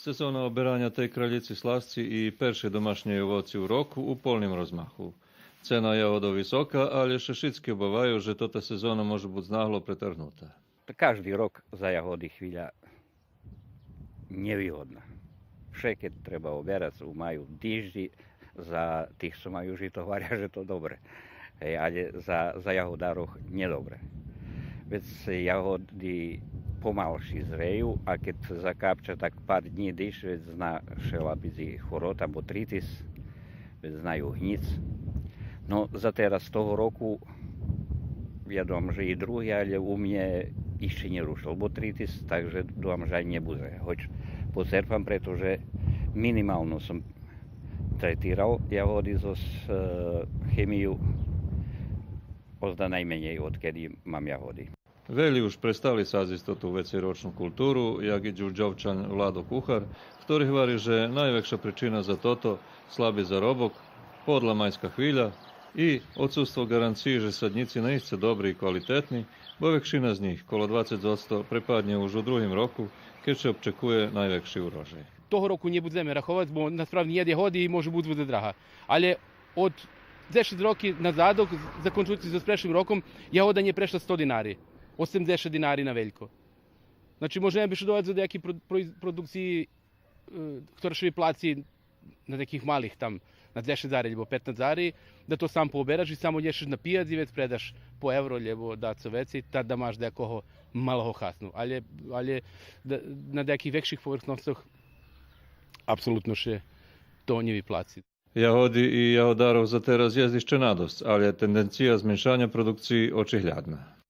Sezóna oberania tej kraljici slasci i peršie domašnje ovoci u roku u polnim rozmachu. Cena jahodov vysoká, ale šešitsky obávajú, že tota sezóna môže byť znáhlo pretrhnutá. Každý rok za jahody chvíľa nevýhodná. Vše, keď treba oberať, majú diždi, za tých, čo majú žito, hovoria, že to dobre. Ale za jahodároch nedobre. Veď jahody pomalší zrejú a keď zakápča tak pár dní dyš, veď znašela byť chorot alebo tritis, veď znajú hnic. No za teraz toho roku viedom, že i druhý, ale u mne ešte nerušil botritis, takže dúfam, že aj nebude. Hoď pocerpam, pretože minimálno som tretíral jahody zo chemiu ozda najmenej, odkedy mám jahody. Veli už prestali sádziť tú veciročnú kultúru, jak i Đurđovčan Vlado Kuchar, ktorý hovorí, že najväčšia príčina za toto slabý zarobok, podľa majská chvíľa i odsustvo garancií, že sadníci nie sú dobrí i kvalitetní, bo väčšina z nich, kolo 20%, prepadne už u druhým roku, keď sa občekuje najväčší úrožaj. Того року не будемо рахувати, бо насправді є годи і може бути драга. Але от 10 років назад, за консультацію з першим роком, ягода не прийшла 100 динарів. 80 динарів на велько. Znači, možemo bi še dovati za neke produkcije, które še placi na nekih malih tam, na 10 zari, alebo 15 zari, da to sam pooberaš i samo ješeš na pijac i već predaš po euro, alebo da co veci, tad da maš nekoho malého hasnu. Ale na nekih vekših povrchnostoch apsolutno še to nie vypláci. Jahody i jahodárov za teraz je ešte nadosť, ale tendencia zmenšania produkcii očihľadná.